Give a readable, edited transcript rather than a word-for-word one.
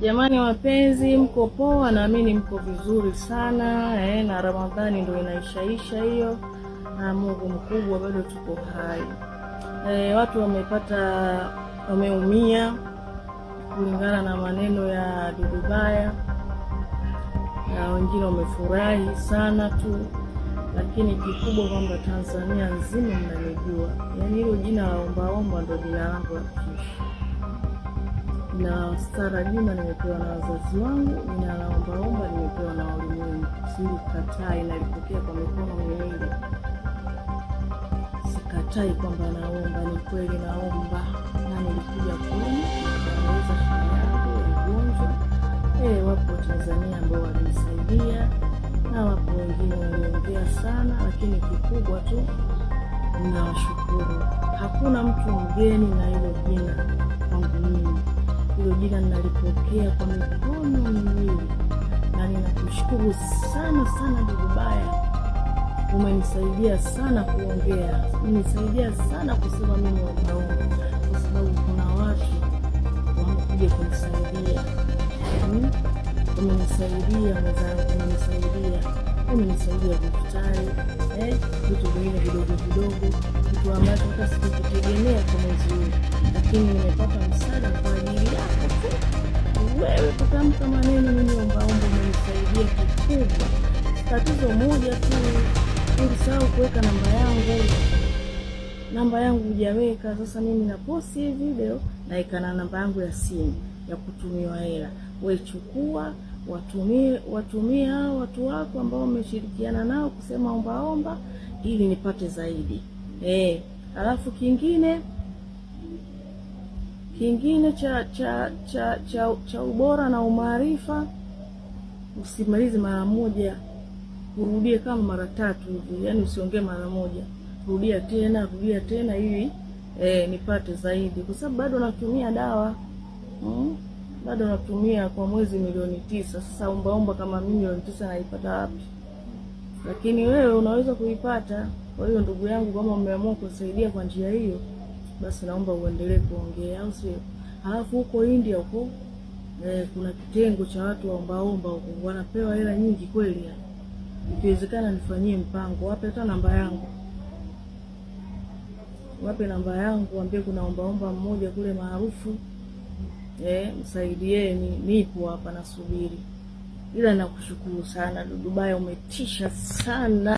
Jamani wapenzi, mko poa? Naamini mko vizuri sana na Ramadhani ndio inaishaisha hiyo, na Mungu mkubwa bado tuko hai. Watu wameumia kulingana na maneno ya Dudu Baya, na wengine wamefurahi sana tu, lakini kikubwa kwamba Tanzania nzima mnanijua. Yaani hilo jina la ombaomba ndio jina langu la kisha. Na Stara Juma nimepewa na wazazi wangu, jina la ombaomba nimepewa na walimwengu. Sikatai, nalipokea kwa mikono miwili. Sikatai kwamba naomba, ni kweli naomba. Na nilikuja kwenu kueleza shida yangu ya ugonjwa. Wapo Tanzania ambao walinisaidia na wapo wengine waliongea sana, lakini kikubwa tu ninawashukuru. Hakuna mtu mgeni na hilo jina kwangu mimi. Hilo jina ninalipokea kwa mikono miwili, na ninakushukuru sana sana Dudu Baya. Umenisaidia sana kuongea, umenisaidia sana kusema mimi ombaomba, kwa sababu kuna watu wamekuja kunisaidia. Umenisaidia mwenzangu, umenisaidia daftari, vitu vingine vidogo vidogo, vitu ambavyo hata sikutegemea kwa mwezi huu, lakini nimepata msaada kwa ajili yako tu. Wewe kutamka maneno mimi ombaomba, umenisaidia kikubwa. Tatizo moja tu, ulisahau kuweka namba yangu hujaweka. Sasa mimi na posti hii video na ikana namba yangu ya simu ya kutumiwa hela. Wewe chukua, watumie hao watu wako ambao umeshirikiana nao kusema ombaomba, ili nipate zaidi. Alafu kingine cha ubora na umaarifa, usimalize mara moja, urudie kama mara 3 hivi. Yaani usiongee mara moja, rudia tena ili nipate zaidi, kwa sababu bado natumia dawa. Bado natumia kwa mwezi milioni 9. Sasa ombaomba kama mimi milioni 9 naipata wapi? Lakini wewe unaweza kuipata. Kwa hiyo ndugu yangu, kama umeamua kusaidia kwa njia hiyo, basi naomba uendelee kuongea, au sio? Halafu huko India huko kuna kitengo cha watu wa ombaomba huko, wanapewa hela nyingi kweli. Ikiwezekana nifanyie mpango, wape hata namba yangu. Wape namba yangu, waambie kuna ombaomba mmoja kule maarufu. Msaidieni, nipo hapa nasubiri. Ila nakushukuru sana Dudu Baya, umetisha sana.